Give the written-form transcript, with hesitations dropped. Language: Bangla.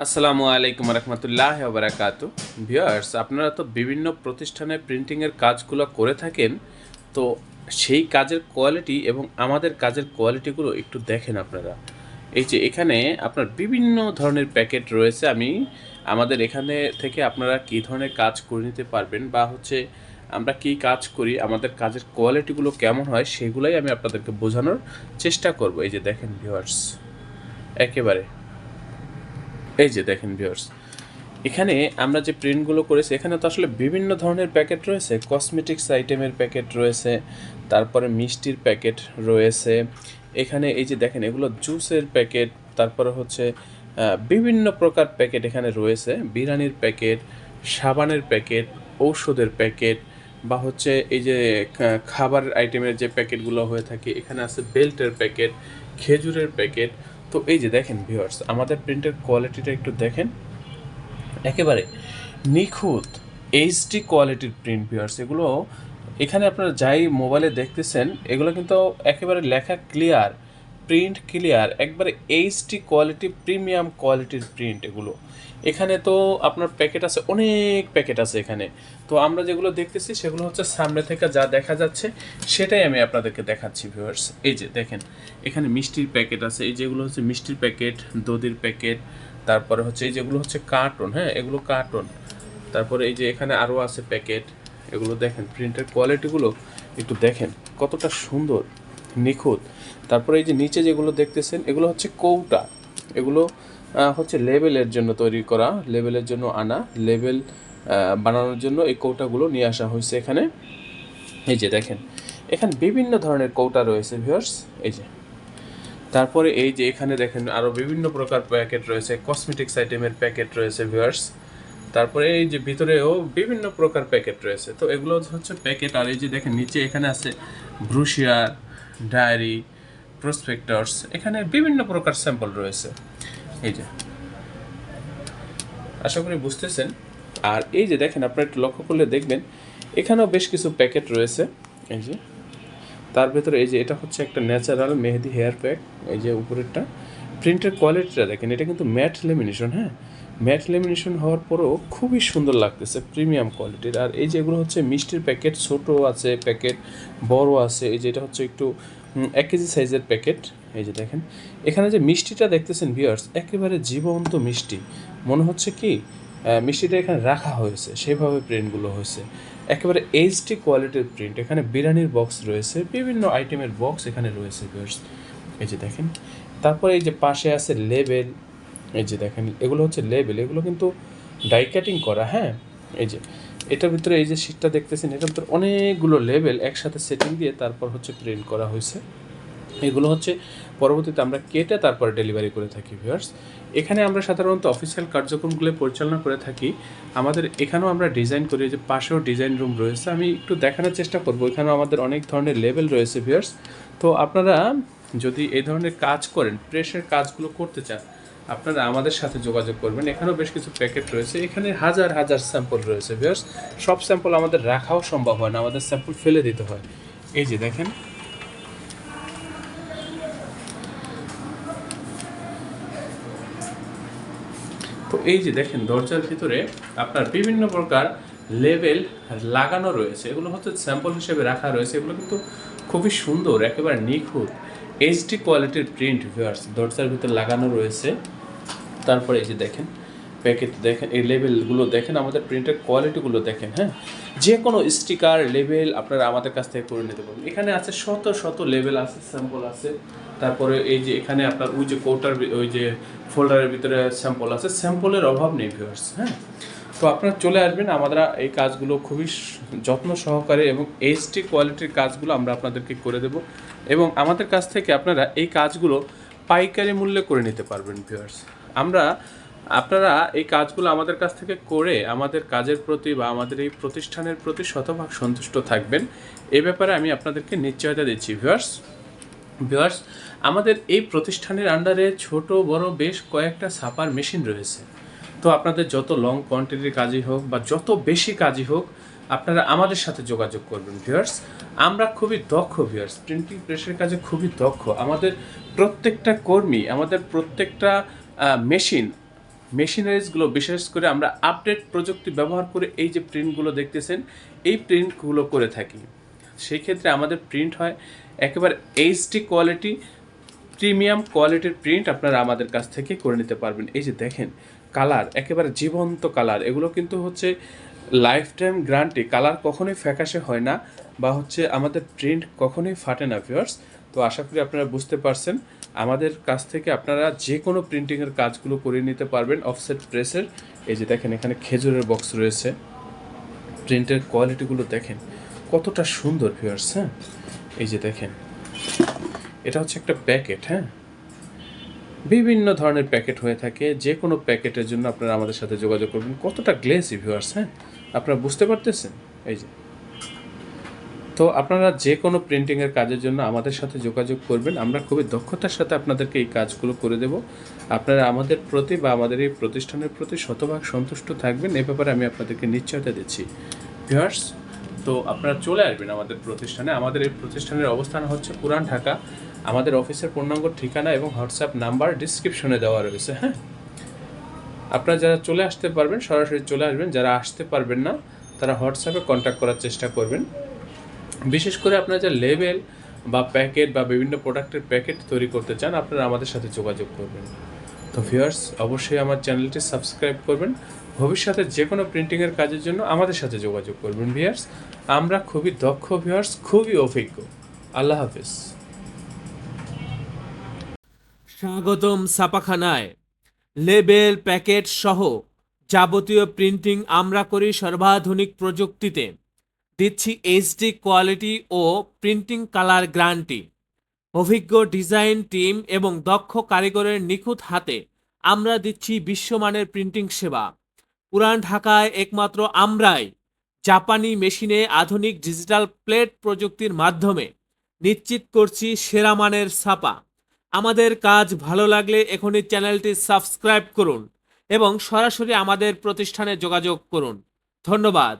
আসসালামু আলাইকুম রহমতুল্লাহ বারাকাতু। ভিউয়ার্স, আপনারা তো বিভিন্ন প্রতিষ্ঠানে প্রিন্টিংয়ের কাজগুলো করে থাকেন, তো সেই কাজের কোয়ালিটি এবং আমাদের কাজের কোয়ালিটিগুলো একটু দেখেন আপনারা। এই যে এখানে আপনার বিভিন্ন ধরনের প্যাকেট রয়েছে। আমাদের এখানে থেকে আপনারা কী ধরনের কাজ করে নিতে পারবেন বা আমরা কী কাজ করি, আমাদের কাজের কোয়ালিটিগুলো কেমন হয়, সেগুলোই আমি আপনাদেরকে বোঝানোর চেষ্টা করব। এই যে দেখেন ভিউয়ার্স, একেবারে এই যে দেখেন ভিউয়ার্স, এখানে আমরা যে প্রিন্টগুলো করেছি, এখানে তো আসলে বিভিন্ন ধরনের প্যাকেট রয়েছে। কসমেটিক্স আইটেমের প্যাকেট রয়েছে, তারপরে মিষ্টির প্যাকেট রয়েছে। এখানে এই যে দেখেন, এগুলো জুসের প্যাকেট, তারপরে বিভিন্ন প্রকার প্যাকেট এখানে রয়েছে। বিরিয়ানির প্যাকেট, সাবানের প্যাকেট, ঔষধের প্যাকেট, বা এই যে খাবার আইটেমের যে প্যাকেটগুলো হয়ে থাকে, এখানে আছে বেল্টের প্যাকেট, খেজুরের প্যাকেট। তো এই যে দেখেন ভিউয়ার্স, আমাদের প্রিন্টের কোয়ালিটিটা একটু দেখেন, একেবারে নিখুঁত এইচডি কোয়ালিটির প্রিন্ট ভিউয়ার্স। এগুলো এখানে আপনারা যাই মোবাইলে দেখতেছেন, এগুলো কিন্তু একেবারে লেখা ক্লিয়ার, প্রিন্ট ক্লিয়ার, একবারে এইচডি কোয়ালিটি, প্রিমিয়াম কোয়ালিটির প্রিন্ট এগুলো। এখানে তো আপনার প্যাকেট আছে, অনেক প্যাকেট আছে এখানে। তো আমরা যেগুলো দেখতেছি সেগুলো সামনে থেকে যা দেখা যাচ্ছে সেটাই আমি আপনাদেরকে দেখাচ্ছি ভিউয়ার্স। এই যে দেখেন, এখানে মিষ্টির প্যাকেট আছে, এই যেগুলো মিষ্টির প্যাকেট, দধির প্যাকেট, তারপরে এই যেগুলো কার্টন, হ্যাঁ এগুলো কার্টন। তারপরে এই যে এখানে আরও আছে প্যাকেট, এগুলো দেখেন, প্রিন্টের কোয়ালিটিগুলো একটু দেখেন কতটা সুন্দর, নিখুঁত। তারপরে এই যে নিচে যেগুলো দেখতেছেন, এগুলো কৌটা। এগুলো লেবেলের জন্য তৈরি করা, লেবেলের জন্য আনা, লেবেল বানানোর জন্য এই কৌটাগুলো নিয়ে আসা হয়েছে এখানে। এই যে দেখেন, এখানে বিভিন্ন ধরনের কৌটা রয়েছে ভিউয়ার্স। এই যে তারপরে এই যে এখানে দেখেন আরও বিভিন্ন প্রকার প্যাকেট রয়েছে, কসমেটিক্স আইটেমের প্যাকেট রয়েছে ভিউয়ার্স। তারপরে এই যে ভিতরেও বিভিন্ন প্রকার প্যাকেট রয়েছে। তো এগুলো প্যাকেট। আর এই যে দেখেন নিচে এখানে আছে ব্রুশিয়ার, ডায়েরি, প্রসপেক্টার্স, এখানে বিভিন্ন প্রকার স্যাম্পল রয়েছে। এই যে আশা করি বুঝতেছেন। আর এই যে দেখেন, আপনারা একটু লক্ষ্য করলে দেখবেন এখানেও বেশ কিছু প্যাকেট রয়েছে। এই যে তার ভেতরে এই যে এটা একটা ন্যাচারাল মেহেদি হেয়ার প্যাক। এই যে উপরেরটা, প্রিন্টের কোয়ালিটিটা দেখেন, এটা কিন্তু ম্যাট লেমিনেশন, হ্যাঁ ম্যাট লেমিনেশন হওয়ার পরেও খুবই সুন্দর লাগতেছে, প্রিমিয়াম কোয়ালিটির। আর এই যেগুলো মিষ্টির প্যাকেট, ছোটো আছে প্যাকেট, বড় আছে। এই যে এটা একটু 1 কেজি সাইজের প্যাকেট। এই যে দেখেন, এখানে যে মিষ্টিটা দেখতেছেন ভিউয়ার্স, একেবারে জীবন্ত মিষ্টি, মনে হচ্ছে কি মিষ্টিটা এখানে রাখা হয়েছে, সেভাবে প্রিন্টগুলো হয়েছে, একেবারে এইচডি কোয়ালিটির প্রিন্ট। এখানে বিরিয়ানির বক্স রয়েছে, বিভিন্ন আইটেমের বক্স এখানে রয়েছে ভিউয়ার্স। এই যে দেখেন, তারপরে এই যে পাশে আছে লেবেল। এই যে দেখেন, এগুলো লেবেল, এগুলো কিন্তু ডাই কাটিং করা, হ্যাঁ। এই যে এটার ভিতরে এই যে শীটটা দেখতেছেন, এটার ভিতরে অনেকগুলো লেবেল একসাথে সেটিং দিয়ে তারপর প্রিন্ট করা হয়েছে। এগুলো পরবর্তীতে আমরা কেটে তারপরে ডেলিভারি করে থাকি ভিউয়ার্স। এখানে আমরা সাধারণত অফিসিয়াল কার্যক্রমগুলো পরিচালনা করে থাকি। আমাদের এখানেও আমরা ডিজাইন করি, যে পাশেও ডিজাইন রুম রয়েছে, আমি একটু দেখানোর চেষ্টা করব। এখানেও আমাদের অনেক ধরনের লেবেল রয়েছে ভিউয়ার্স। তো আপনারা যদি এই ধরনের কাজ করেন, প্রেসের কাজগুলো করতে চান, আপনারা আমাদের সাথে যোগাযোগ করবেন। এখানেও বেশ কিছু প্যাকেট রয়েছে, এখানে হাজার হাজার স্যাম্পল রয়েছে ভিউয়ার্স। সব স্যাম্পল আমাদের রাখাও সম্ভব হয় না, আমাদের স্যাম্পল ফেলে দিতে হয়। এই যে দেখেন, তো এই যে দেখেন, দরজার ভিতরে আপনার বিভিন্ন প্রকার লেবেল লাগানো রয়েছে, এগুলো স্যাম্পল হিসেবে রাখা রয়েছে। এগুলো কিন্তু খুবই সুন্দর, একেবারে নিখুঁত এইচডি কোয়ালিটির প্রিন্ট ভিউয়ার্স, দরজার ভিতরে লাগানো রয়েছে। তারপরে এই যে দেখেন প্যাকেট, দেখেন এই লেবেলগুলো দেখেন, আমাদের প্রিন্টের কোয়ালিটিগুলো দেখেন, হ্যাঁ। যে কোনো স্টিকার লেবেল আপনারা আমাদের কাছ থেকে করে নিতে পারবেন। এখানে আছে শত শত লেবেল আছে, স্যাম্পল আছে। তারপরে এই যে এখানে আপনার ওই যে কৌটার, ওই যে ফোল্ডারের ভিতরে স্যাম্পল আছে, স্যাম্পলের অভাব নেই ভিউয়ার্স, হ্যাঁ। তো আপনারা চলে আসবেন, আমরা এই কাজগুলো খুবই যত্ন সহকারে এবং এইচডি কোয়ালিটির কাজগুলো আমরা আপনাদেরকে করে দেব, এবং আমাদের কাছ থেকে আপনারা এই কাজগুলো পাইকারি মূল্যে করে নিতে পারবেন ভিউয়ার্স। আপনারা এই কাজগুলো আমাদের কাছ থেকে করে আমাদের কাজের প্রতি বা আমাদের এই প্রতিষ্ঠানের প্রতি শতভাগ সন্তুষ্ট থাকবেন, এ ব্যাপারে আমি আপনাদেরকে নিশ্চয়তা দিচ্ছি ভিউয়ার্স। আমাদের এই প্রতিষ্ঠানের আন্ডারে ছোট বড় বেশ কয়েকটা ছাপার মেশিন রয়েছে। তো আপনাদের যত লং কোয়ান্টিটির কাজই হোক বা যত বেশি কাজই হোক, আপনারা আমাদের সাথে যোগাযোগ করবেন ভিউয়ার্স। আমরা খুবই দক্ষ ভিউয়ার্স, প্রিন্টিং প্রেসের কাজে খুবই দক্ষ। আমাদের প্রত্যেকটা কর্মী, আমাদের প্রত্যেকটা মেশিন মেশিনারিজগুলো বিশেষ করে আমরা আপডেট প্রযুক্তি ব্যবহার করে এই যে প্রিন্টগুলো দেখতেছেন এই প্রিন্টগুলো করে থাকি। সেই ক্ষেত্রে আমাদের প্রিন্ট হয় একেবারে এইচডি কোয়ালিটি, প্রিমিয়াম কোয়ালিটির প্রিন্ট আপনারা আমাদের কাছ থেকে করে নিতে পারবেন। এই যে দেখেন কালার, একেবারে জীবন্ত কালার, এগুলো কিন্তু হচ্ছে লাইফ টাইম গ্যারান্টি, কালার কখনোই ফ্যাকাশে হয় না বা হচ্ছে আমাদের প্রিন্ট কখনোই ফাটে না ভিউয়ার্স। তো আশা করি আপনারা বুঝতে পারছেন, আমাদের কাছ থেকে আপনারা যে কোনো প্রিন্টিংয়ের কাজগুলো করে নিতে পারবেন অফসেট প্রেসের। এই যে দেখেন এখানে খেজুরের বক্স রয়েছে, প্রিন্টের কোয়ালিটিগুলো দেখেন কতটা সুন্দর ভিউয়ার্স। হ্যাঁ, এই যে দেখেন এটা হচ্ছে একটা প্যাকেট। হ্যাঁ, বিভিন্ন ধরনের প্যাকেট হয়ে থাকে, যে কোনো প্যাকেটের জন্য আপনারা আমাদের সাথে যোগাযোগ করবেন। কতটা গ্লেসি ভিউয়ার্স, হ্যাঁ আপনারা বুঝতে পারতেছেন। এই যে, তো আপনারা যে কোনো প্রিন্টিংয়ের কাজের জন্য আমাদের সাথে যোগাযোগ করবেন, আমরা খুবই দক্ষতার সাথে আপনাদেরকে এই কাজগুলো করে দেব। আপনারা আমাদের প্রতি বা আমাদের এই প্রতিষ্ঠানের প্রতি শতভাগ সন্তুষ্ট থাকবেন, এ ব্যাপারে আমি আপনাদেরকে নিশ্চয়তা দিচ্ছি ভিউয়ার্স। তো আপনারা চলে আসবেন আমাদের প্রতিষ্ঠানে। আমাদের এই প্রতিষ্ঠানের অবস্থান হচ্ছে পুরান ঢাকা। আমাদের অফিসের পূর্ণাঙ্গ ঠিকানা এবং হোয়াটসঅ্যাপ নাম্বার ডিসক্রিপশনে দেওয়া রয়েছে। হ্যাঁ, আপনারা যারা চলে আসতে পারবেন সরাসরি চলে আসবেন, যারা আসতে পারবেন না তারা হোয়াটসঅ্যাপে কন্ট্যাক্ট করার চেষ্টা করবেন। বিশেষ করে আপনারা যে লেবেল বা প্যাকেট বা বিভিন্ন প্রোডাক্টের প্যাকেট তৈরি করতে চান আপনারা আমাদের সাথে যোগাযোগ করবেন। তো ভিউয়ার্স অবশ্যই আমার চ্যানেলটি সাবস্ক্রাইব করবেন, ভবিষ্যতে যে কোনো প্রিন্টিংয়ের কাজের জন্য আমাদের সাথে যোগাযোগ করবেন ভিউয়ার্স। আমরা খুবই দক্ষ ভিউয়ার্স, খুবই অভিজ্ঞ। আল্লাহ হাফেজ। স্বাগতম ছাপাখানায়। লেবেল, প্যাকেট সহ যাবতীয় প্রিন্টিং আমরা করি সর্বাধুনিক প্রযুক্তিতে। দিচ্ছি এইচডি কোয়ালিটি ও প্রিন্টিং কালার গ্যারান্টি। অভিজ্ঞ ডিজাইন টিম এবং দক্ষ কারিগরের নিখুঁত হাতে আমরা দিচ্ছি বিশ্বমানের প্রিন্টিং সেবা। পুরান ঢাকায় একমাত্র আমরাই জাপানি মেশিনে আধুনিক ডিজিটাল প্লেট প্রযুক্তির মাধ্যমে নিশ্চিত করছি সেরা মানের ছাপা। আমাদের কাজ ভালো লাগলে এখনই চ্যানেলটি সাবস্ক্রাইব করুন এবং সরাসরি আমাদের প্রতিষ্ঠানে যোগাযোগ করুন। ধন্যবাদ।